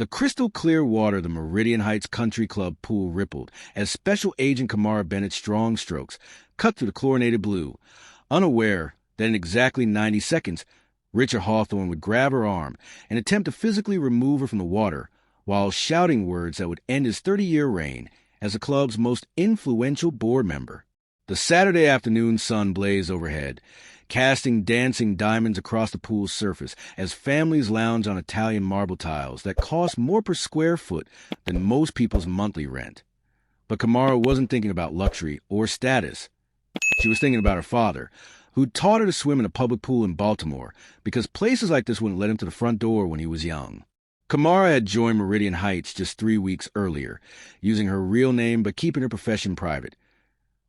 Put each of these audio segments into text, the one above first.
The crystal-clear water of the Meridian Heights Country Club pool rippled as Special Agent Kamara Bennett's strong strokes cut through the chlorinated blue, unaware that in exactly 90 seconds, Richard Hawthorne would grab her arm and attempt to physically remove her from the water while shouting words that would end his 30-year reign as the club's most influential board member. The Saturday afternoon sun blazed overhead, casting dancing diamonds across the pool's surface as families lounged on Italian marble tiles that cost more per square foot than most people's monthly rent. But Kamara wasn't thinking about luxury or status. She was thinking about her father, who'd taught her to swim in a public pool in Baltimore because places like this wouldn't let him to the front door when he was young. Kamara had joined Meridian Heights just 3 weeks earlier, using her real name but keeping her profession private,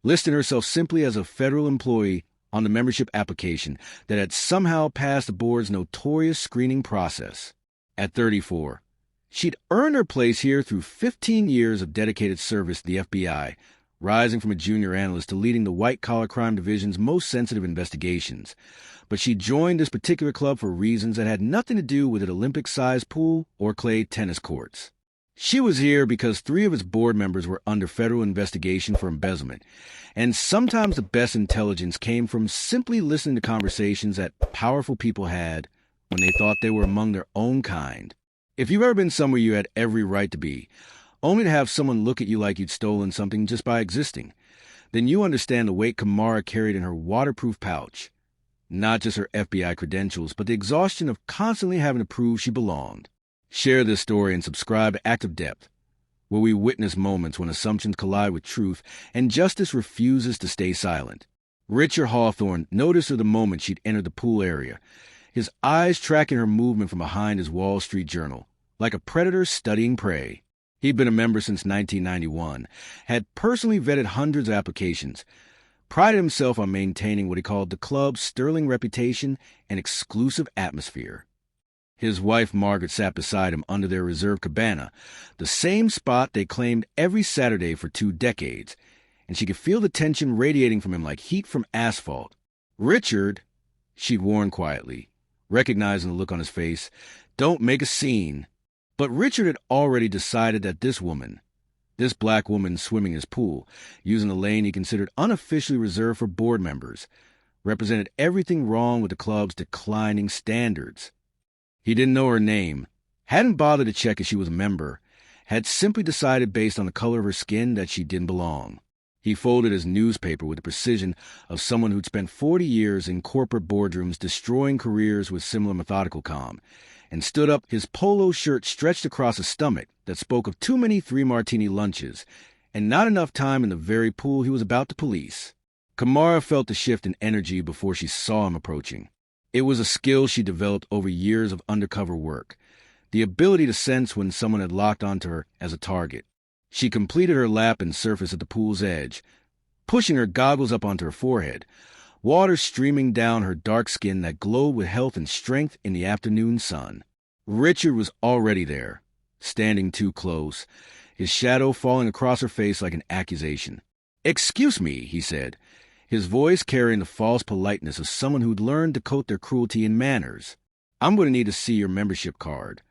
listing herself simply as a federal employee on the membership application that had somehow passed the board's notorious screening process. At 34, she'd earned her place here through 15 years of dedicated service to the FBI, rising from a junior analyst to leading the white-collar crime division's most sensitive investigations. But she joined this particular club for reasons that had nothing to do with an Olympic-sized pool or clay tennis courts. She was here because 3 of its board members were under federal investigation for embezzlement, and sometimes the best intelligence came from simply listening to conversations that powerful people had when they thought they were among their own kind. If you've ever been somewhere you had every right to be, only to have someone look at you like you'd stolen something just by existing, then you understand the weight Kamara carried in her waterproof pouch. Not just her FBI credentials, but the exhaustion of constantly having to prove she belonged. Share this story and subscribe to Active Depth, where we witness moments when assumptions collide with truth and justice refuses to stay silent. Richard Hawthorne noticed her the moment she'd entered the pool area, his eyes tracking her movement from behind his Wall Street Journal, like a predator studying prey. He'd been a member since 1991, had personally vetted hundreds of applications, prided himself on maintaining what he called the club's sterling reputation and exclusive atmosphere. His wife Margaret sat beside him under their reserved cabana, the same spot they claimed every Saturday for 2 decades, and she could feel the tension radiating from him like heat from asphalt. "Richard," she'd warned quietly, recognizing the look on his face, "don't make a scene." But Richard had already decided that this woman, this black woman swimming his pool, using a lane he considered unofficially reserved for board members, represented everything wrong with the club's declining standards. He didn't know her name, hadn't bothered to check if she was a member, had simply decided based on the color of her skin that she didn't belong. He folded his newspaper with the precision of someone who'd spent 40 years in corporate boardrooms destroying careers with similar methodical calm, and stood up, his polo shirt stretched across a stomach that spoke of too many 3-martini lunches and not enough time in the very pool he was about to police. Kamara felt the shift in energy before she saw him approaching. It was a skill she developed over years of undercover work, the ability to sense when someone had locked onto her as a target. She completed her lap and surfaced at the pool's edge, pushing her goggles up onto her forehead, water streaming down her dark skin that glowed with health and strength in the afternoon sun. Richard was already there, standing too close, his shadow falling across her face like an accusation. "Excuse me," he said, his voice carrying the false politeness of someone who'd learned to coat their cruelty in manners. "I'm going to need to see your membership card."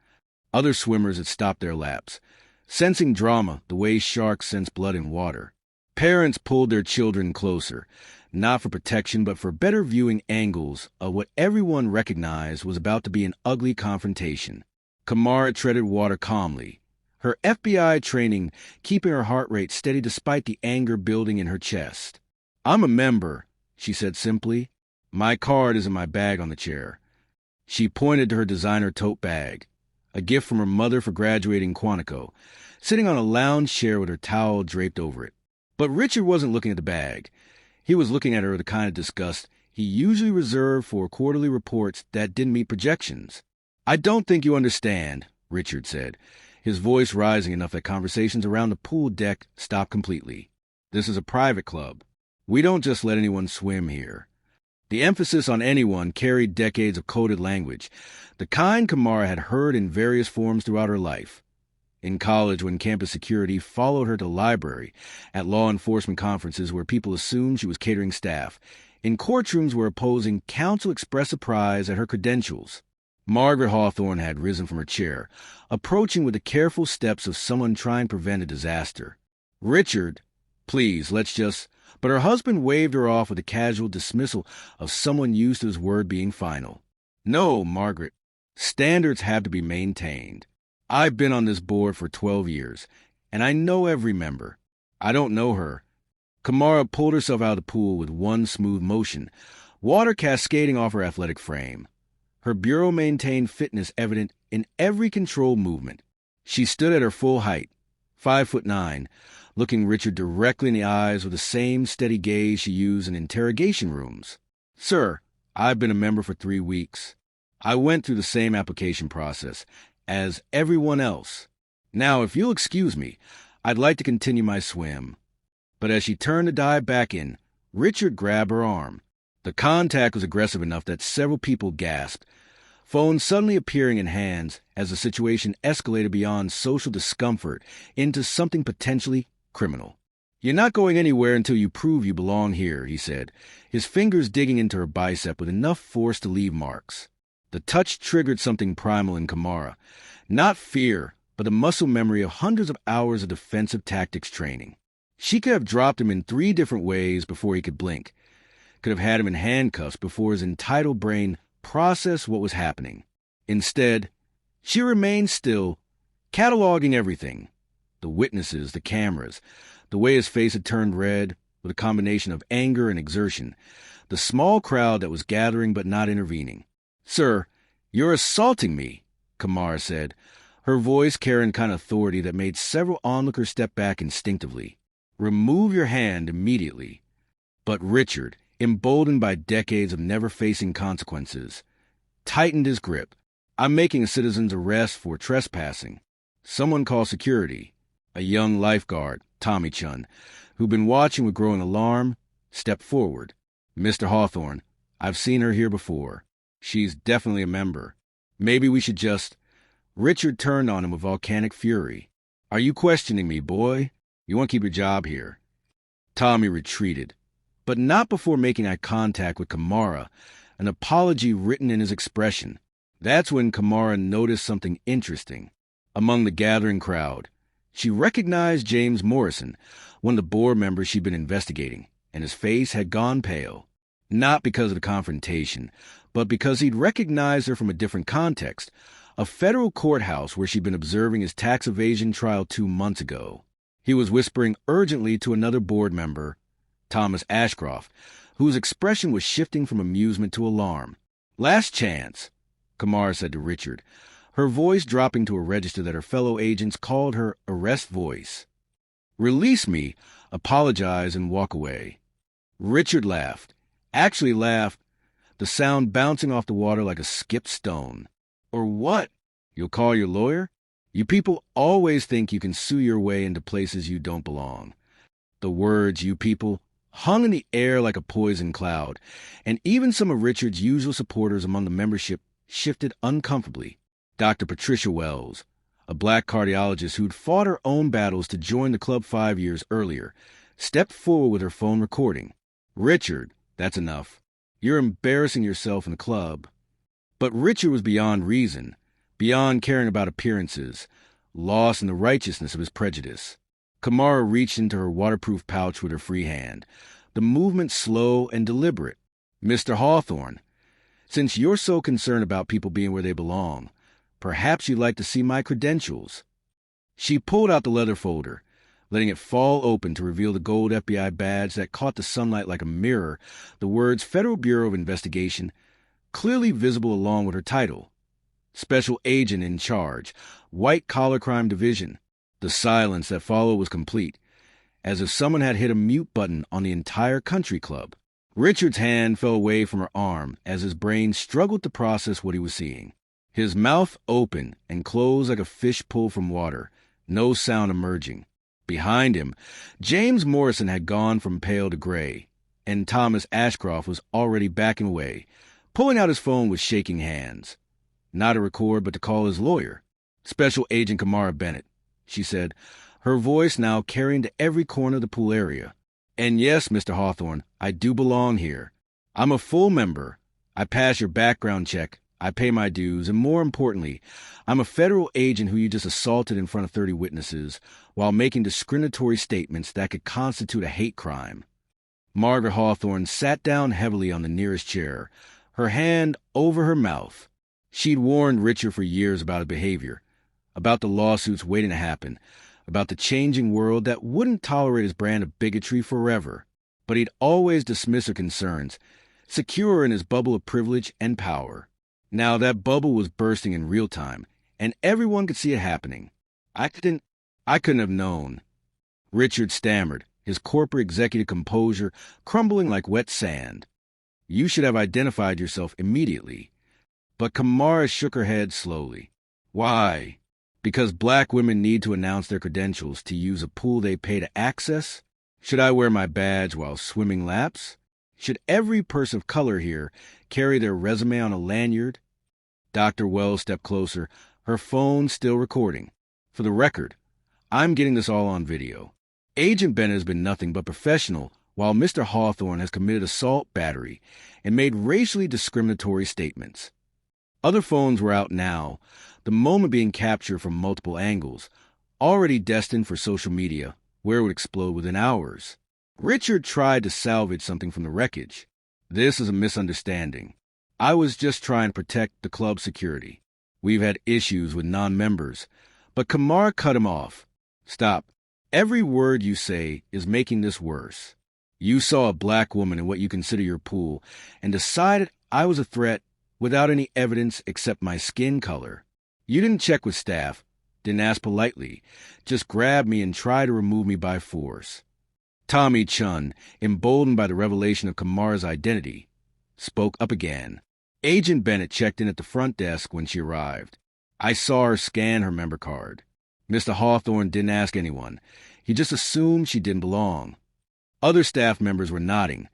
Other swimmers had stopped their laps, sensing drama the way sharks sense blood in water. Parents pulled their children closer, not for protection but for better viewing angles of what everyone recognized was about to be an ugly confrontation. Kamara treaded water calmly, her FBI training keeping her heart rate steady despite the anger building in her chest. "I'm a member," she said simply. "My card is in my bag on the chair." She pointed to her designer tote bag, a gift from her mother for graduating Quantico, sitting on a lounge chair with her towel draped over it. But Richard wasn't looking at the bag. He was looking at her with the kind of disgust he usually reserved for quarterly reports that didn't meet projections. "I don't think you understand," Richard said, his voice rising enough that conversations around the pool deck stopped completely. "This is a private club. We don't just let anyone swim here." The emphasis on anyone carried decades of coded language, the kind Kamara had heard in various forms throughout her life. In college, when campus security followed her to the library, at law enforcement conferences where people assumed she was catering staff, in courtrooms where opposing counsel expressed surprise at her credentials. Margaret Hawthorne had risen from her chair, approaching with the careful steps of someone trying to prevent a disaster. "Richard, please, let's just—" But her husband waved her off with a casual dismissal of someone used to his word being final. "No, Margaret. Standards have to be maintained. I've been on this board for 12 years, and I know every member. I don't know her." Kamara pulled herself out of the pool with one smooth motion, water cascading off her athletic frame. Her bureau maintained fitness evident in every controlled movement. She stood at her full height, 5'9", looking Richard directly in the eyes with the same steady gaze she used in interrogation rooms. "Sir, I've been a member for 3 weeks. I went through the same application process as everyone else. Now, if you'll excuse me, I'd like to continue my swim." But as she turned to dive back in, Richard grabbed her arm. The contact was aggressive enough that several people gasped, phones suddenly appearing in hands as the situation escalated beyond social discomfort into something potentially criminal. "You're not going anywhere until you prove you belong here," he said, his fingers digging into her bicep with enough force to leave marks. The touch triggered something primal in Kamara. Not fear, but the muscle memory of hundreds of hours of defensive tactics training. She could have dropped him in 3 different ways before he could blink. Could have had him in handcuffs before his entitled brain processed what was happening. Instead, she remained still, cataloging everything. The witnesses, the cameras, the way his face had turned red with a combination of anger and exertion, the small crowd that was gathering but not intervening. "Sir, you're assaulting me," Kamara said, her voice carrying kind of authority that made several onlookers step back instinctively. "Remove your hand immediately." But Richard, emboldened by decades of never facing consequences, tightened his grip. "I'm making a citizen's arrest for trespassing." Someone called security. A young lifeguard, Tommy Chun, who'd been watching with growing alarm, stepped forward. "Mr. Hawthorne, I've seen her here before. She's definitely a member. Maybe we should just—" Richard turned on him with volcanic fury. "Are you questioning me, boy? You want to keep your job here." Tommy retreated, but not before making eye contact with Kamara, an apology written in his expression. That's when Kamara noticed something interesting. Among the gathering crowd, she recognized James Morrison, one of the board members she'd been investigating, and his face had gone pale. Not because of the confrontation, but because he'd recognized her from a different context, a federal courthouse where she'd been observing his tax evasion trial 2 months ago. He was whispering urgently to another board member, Thomas Ashcroft, whose expression was shifting from amusement to alarm. "Last chance," Kamara said to Richard, her voice dropping to a register that her fellow agents called her arrest voice. "Release me, apologize, and walk away." Richard laughed. Actually laughed, the sound bouncing off the water like a skipped stone. "Or what? You'll call your lawyer? You people always think you can sue your way into places you don't belong." The words, "you people," hung in the air like a poison cloud, and even some of Richard's usual supporters among the membership shifted uncomfortably. Dr. Patricia Wells, a black cardiologist who'd fought her own battles to join the club 5 years earlier, stepped forward with her phone recording. "Richard, that's enough. You're embarrassing yourself in the club." But Richard was beyond reason, beyond caring about appearances, lost in the righteousness of his prejudice. Kamara reached into her waterproof pouch with her free hand, the movement slow and deliberate. "Mr. Hawthorne, since you're so concerned about people being where they belong, perhaps you'd like to see my credentials." She pulled out the leather folder, letting it fall open to reveal the gold FBI badge that caught the sunlight like a mirror, the words Federal Bureau of Investigation, clearly visible along with her title. Special Agent in Charge, White Collar Crime Division. The silence that followed was complete, as if someone had hit a mute button on the entire country club. Richard's hand fell away from her arm as his brain struggled to process what he was seeing. His mouth open and closed like a fish pulled from water, no sound emerging. Behind him, James Morrison had gone from pale to gray, and Thomas Ashcroft was already backing away, pulling out his phone with shaking hands. Not to record, but to call his lawyer. "Special Agent Kamara Bennett," she said, her voice now carrying to every corner of the pool area. "And yes, Mr. Hawthorne, I do belong here. I'm a full member. I passed your background check. I pay my dues, and more importantly, I'm a federal agent who you just assaulted in front of 30 witnesses while making discriminatory statements that could constitute a hate crime. Margaret Hawthorne sat down heavily on the nearest chair, her hand over her mouth. She'd warned Richard for years about his behavior, about the lawsuits waiting to happen, about the changing world that wouldn't tolerate his brand of bigotry forever. But he'd always dismiss her concerns, secure in his bubble of privilege and power. Now that bubble was bursting in real time, and everyone could see it happening. I couldn't have known. Richard stammered, his corporate executive composure crumbling like wet sand. You should have identified yourself immediately. But Kamara shook her head slowly. Why? Because black women need to announce their credentials to use a pool they pay to access? Should I wear my badge while swimming laps? Should every person of color here carry their resume on a lanyard? Dr. Wells stepped closer, her phone still recording. For the record, I'm getting this all on video. Agent Bennett has been nothing but professional, while Mr. Hawthorne has committed assault battery and made racially discriminatory statements. Other phones were out now, the moment being captured from multiple angles, already destined for social media, where it would explode within hours. Richard tried to salvage something from the wreckage. This is a misunderstanding. I was just trying to protect the club's security. We've had issues with non-members. But Kamara cut him off. Stop. Every word you say is making this worse. You saw a black woman in what you consider your pool and decided I was a threat without any evidence except my skin color. You didn't check with staff, didn't ask politely, just grabbed me and tried to remove me by force. Tommy Chun, emboldened by the revelation of Kamara's identity, spoke up again. Agent Bennett checked in at the front desk when she arrived. I saw her scan her member card. Mr. Hawthorne didn't ask anyone. He just assumed she didn't belong. Other staff members were nodding,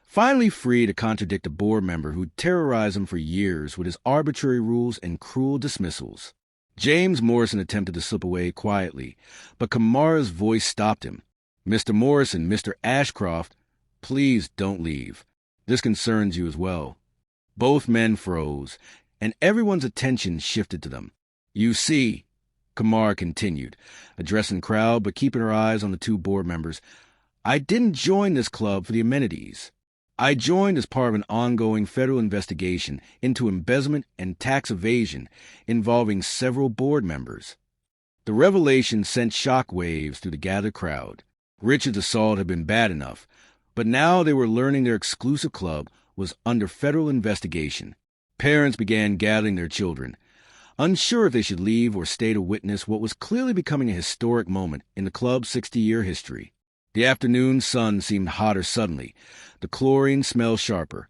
finally free to contradict a board member who'd terrorized them for years with his arbitrary rules and cruel dismissals. James Morrison attempted to slip away quietly, but Kamara's voice stopped him. Mr. Morrison, Mr. Ashcroft, please don't leave. This concerns you as well. Both men froze, and everyone's attention shifted to them. You see, Kamara continued, addressing the crowd but keeping her eyes on the two board members, I didn't join this club for the amenities. I joined as part of an ongoing federal investigation into embezzlement and tax evasion involving several board members. The revelation sent shockwaves through the gathered crowd. Richard's assault had been bad enough, but now they were learning their exclusive club was under federal investigation. Parents began gathering their children, unsure if they should leave or stay to witness what was clearly becoming a historic moment in the club's 60-year history. The afternoon sun seemed hotter suddenly, the chlorine smelled sharper,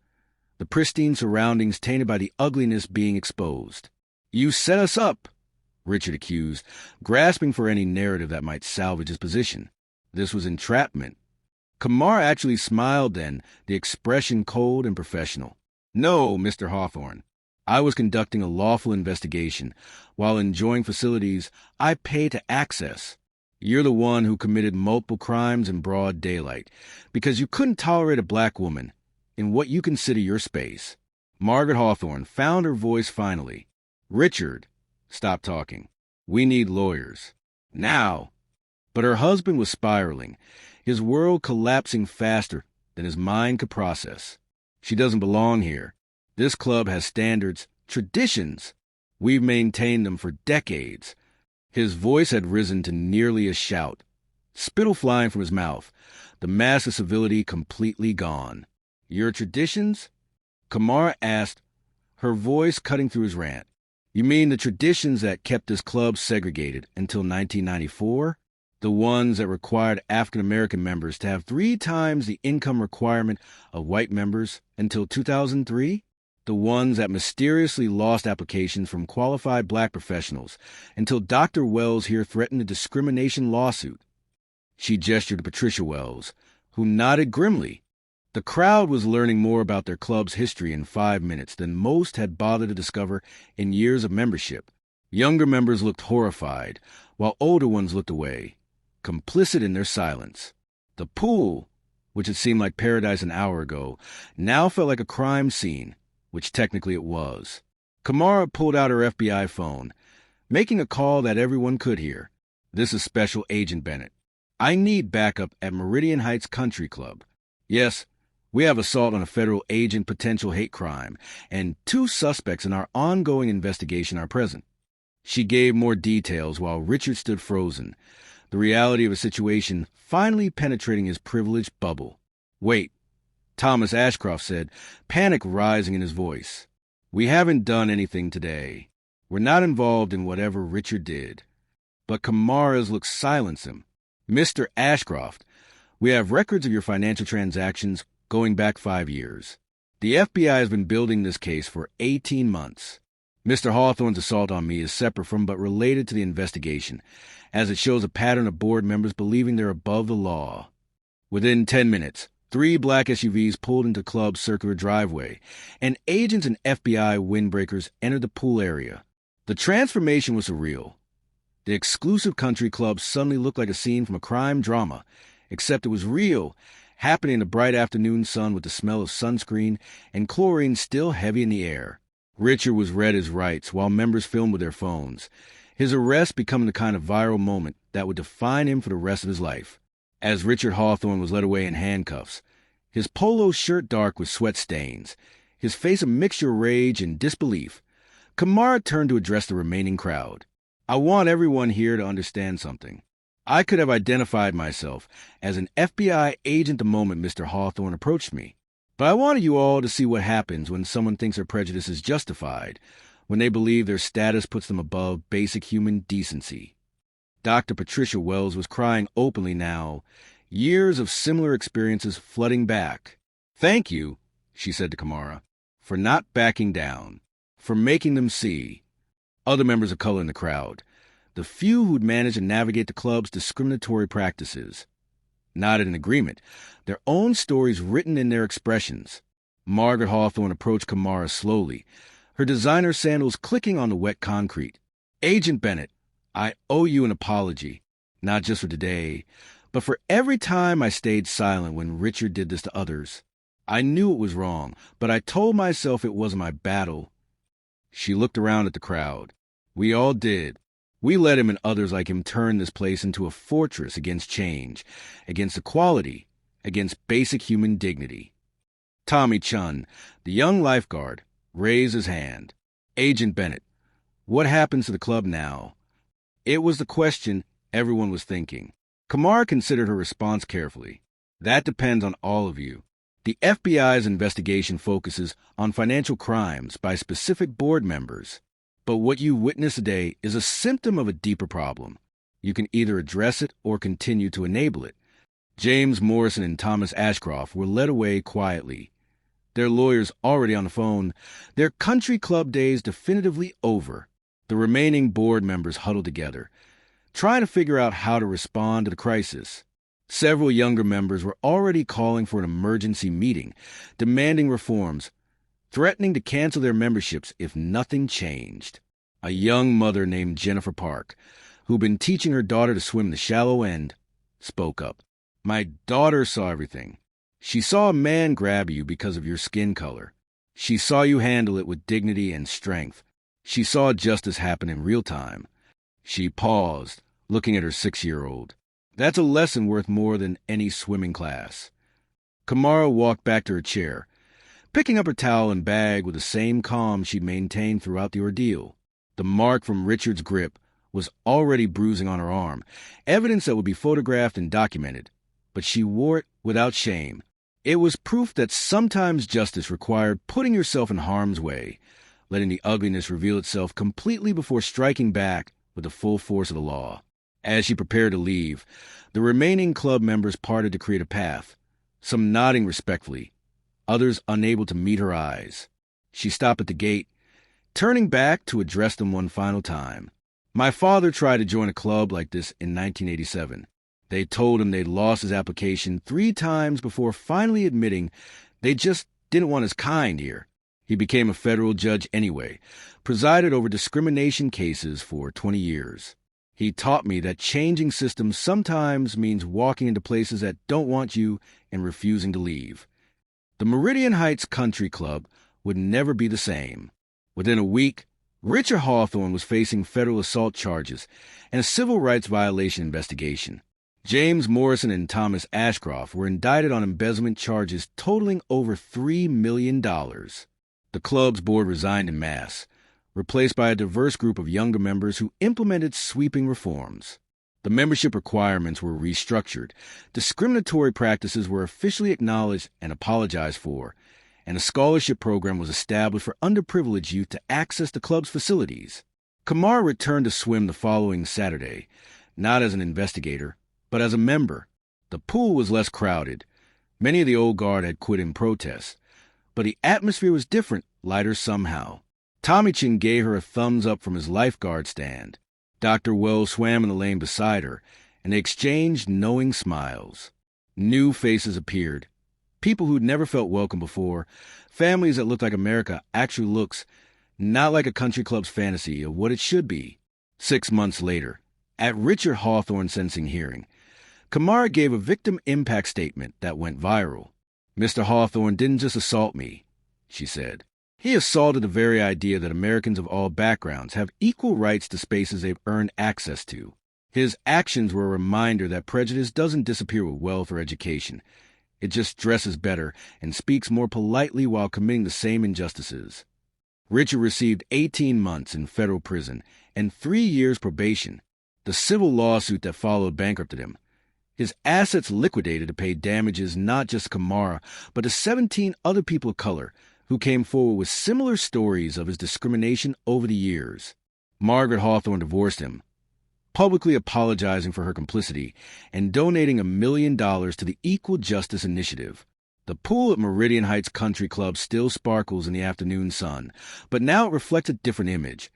the pristine surroundings tainted by the ugliness being exposed. You set us up, Richard accused, grasping for any narrative that might salvage his position. This was entrapment. Kamara actually smiled then, the expression cold and professional. No, Mr. Hawthorne. I was conducting a lawful investigation, while enjoying facilities I pay to access. You're the one who committed multiple crimes in broad daylight, because you couldn't tolerate a black woman in what you consider your space. Margaret Hawthorne found her voice finally. Richard, stop talking. We need lawyers. Now. But her husband was spiraling, his world collapsing faster than his mind could process. She doesn't belong here. This club has standards, traditions. We've maintained them for decades. His voice had risen to nearly a shout, spittle flying from his mouth, the mask of civility completely gone. Your traditions? Kamara asked, her voice cutting through his rant. You mean the traditions that kept this club segregated until 1994? The ones that required African-American members to have 3 times the income requirement of white members until 2003? The ones that mysteriously lost applications from qualified black professionals until Dr. Wells here threatened a discrimination lawsuit. She gestured to Patricia Wells, who nodded grimly. The crowd was learning more about their club's history in 5 minutes than most had bothered to discover in years of membership. Younger members looked horrified, while older ones looked away, complicit in their silence. The pool, which had seemed like paradise an hour ago, now felt like a crime scene, which technically it was. Kamara pulled out her FBI phone, making a call that everyone could hear. "This is Special Agent Bennett. I need backup at Meridian Heights Country Club. Yes, we have assault on a federal agent, potential hate crime, and 2 suspects in our ongoing investigation are present." She gave more details while Richard stood frozen, the reality of a situation finally penetrating his privileged bubble. "Wait," Thomas Ashcroft said, panic rising in his voice. "We haven't done anything today. We're not involved in whatever Richard did." But Kamara's look silenced him. "Mr. Ashcroft, we have records of your financial transactions going back 5 years. The FBI has been building this case for 18 months. Mr. Hawthorne's assault on me is separate from but related to the investigation, as it shows a pattern of board members believing they're above the law." Within 10 minutes, 3 black SUVs pulled into Club's circular driveway, and agents and FBI windbreakers entered the pool area. The transformation was surreal. The exclusive country club suddenly looked like a scene from a crime drama, except it was real, happening in the bright afternoon sun with the smell of sunscreen and chlorine still heavy in the air. Richard was read his rights while members filmed with their phones, his arrest becoming the kind of viral moment that would define him for the rest of his life. As Richard Hawthorne was led away in handcuffs, his polo shirt dark with sweat stains, his face a mixture of rage and disbelief, Kamara turned to address the remaining crowd. "I want everyone here to understand something. I could have identified myself as an FBI agent the moment Mr. Hawthorne approached me. But I wanted you all to see what happens when someone thinks their prejudice is justified, when they believe their status puts them above basic human decency." Dr. Patricia Wells was crying openly now, years of similar experiences flooding back. "Thank you," she said to Kamara, "for not backing down, for making them see." Other members of color in the crowd, the few who'd managed to navigate the club's discriminatory practices, nodded in agreement, their own stories written in their expressions. Margaret Hawthorne approached Kamara slowly, her designer sandals clicking on the wet concrete. "Agent Bennett, I owe you an apology, not just for today, but for every time I stayed silent when Richard did this to others. I knew it was wrong, but I told myself it wasn't my battle." She looked around at the crowd. "We all did. We let him and others like him turn this place into a fortress against change, against equality, against basic human dignity." Tommy Chun, the young lifeguard, raised his hand. "Agent Bennett, what happens to the club now?" It was the question everyone was thinking. Kamara considered her response carefully. "That depends on all of you. The FBI's investigation focuses on financial crimes by specific board members. But what you witnessed today is a symptom of a deeper problem. You can either address it or continue to enable it." James Morrison and Thomas Ashcroft were led away quietly. Their lawyers already on the phone, their country club days definitively over. The remaining board members huddled together, trying to figure out how to respond to the crisis. Several younger members were already calling for an emergency meeting, demanding reforms, threatening to cancel their memberships if nothing changed. A young mother named Jennifer Park, who'd been teaching her daughter to swim the shallow end, spoke up. "My daughter saw everything. She saw a man grab you because of your skin color. She saw you handle it with dignity and strength. She saw justice happen in real time." She paused, looking at her 6-year-old. "That's a lesson worth more than any swimming class." Kamara walked back to her chair, picking up her towel and bag with the same calm she'd maintained throughout the ordeal. The mark from Richard's grip was already bruising on her arm, evidence that would be photographed and documented, but she wore it without shame. It was proof that sometimes justice required putting yourself in harm's way, letting the ugliness reveal itself completely before striking back with the full force of the law. As she prepared to leave, the remaining club members parted to create a path, some nodding respectfully, others unable to meet her eyes. She stopped at the gate, turning back to address them one final time. "My father tried to join a club like this in 1987. They told him they'd lost his application 3 times before finally admitting they just didn't want his kind here. He became a federal judge anyway, presided over discrimination cases for 20 years. He taught me that changing systems sometimes means walking into places that don't want you and refusing to leave. The Meridian Heights Country Club would never be the same. Within a week, Richard Hawthorne was facing federal assault charges and a civil rights violation investigation. James Morrison and Thomas Ashcroft were indicted on embezzlement charges totaling over $3 million. The club's board resigned en masse, replaced by a diverse group of younger members who implemented sweeping reforms. The membership requirements were restructured, discriminatory practices were officially acknowledged and apologized for, and a scholarship program was established for underprivileged youth to access the club's facilities. Kamara returned to swim the following Saturday, not as an investigator, but as a member. The pool was less crowded. Many of the old guard had quit in protest, but the atmosphere was different, lighter somehow. Tommy Chin gave her a thumbs up from his lifeguard stand. Dr. Wells swam in the lane beside her, and they exchanged knowing smiles. New faces appeared. People who'd never felt welcome before, families that looked like America actually looks, not like a country club's fantasy of what it should be. 6 months later, at Richard Hawthorne's sentencing hearing, Kamara gave a victim impact statement that went viral. "Mr. Hawthorne didn't just assault me," she said. "He assaulted the very idea that Americans of all backgrounds have equal rights to spaces they've earned access to. His actions were a reminder that prejudice doesn't disappear with wealth or education. It just dresses better and speaks more politely while committing the same injustices." Richard received 18 months in federal prison and 3 years probation. The civil lawsuit that followed bankrupted him. His assets liquidated to pay damages not just to Kamara, but to 17 other people of color who came forward with similar stories of his discrimination over the years. Margaret Hawthorne divorced him, publicly apologizing for her complicity and donating $1 million to the Equal Justice Initiative. The pool at Meridian Heights Country Club still sparkles in the afternoon sun, but now it reflects a different image.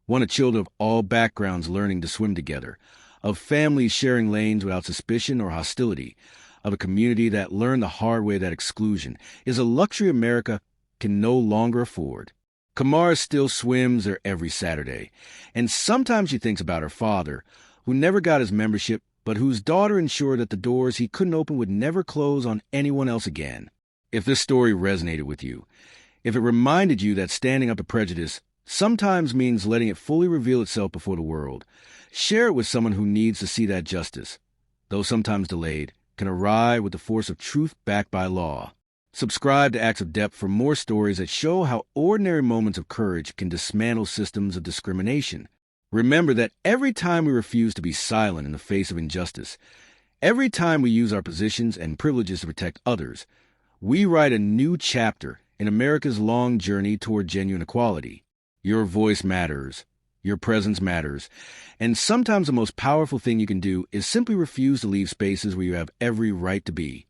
One of children of all backgrounds learning to swim together, of families sharing lanes without suspicion or hostility, of a community that learned the hard way that exclusion is a luxury America can no longer afford. Kamara still swims there every Saturday, and sometimes she thinks about her father, who never got his membership, but whose daughter ensured that the doors he couldn't open would never close on anyone else again. If this story resonated with you, if it reminded you that standing up to prejudice sometimes means letting it fully reveal itself before the world, share it with someone who needs to see that justice, though sometimes delayed, can arrive with the force of truth backed by law. Subscribe to Acts of Depth for more stories that show how ordinary moments of courage can dismantle systems of discrimination. Remember that every time we refuse to be silent in the face of injustice, every time we use our positions and privileges to protect others, we write a new chapter in America's long journey toward genuine equality. Your voice matters. Your presence matters. And sometimes the most powerful thing you can do is simply refuse to leave spaces where you have every right to be.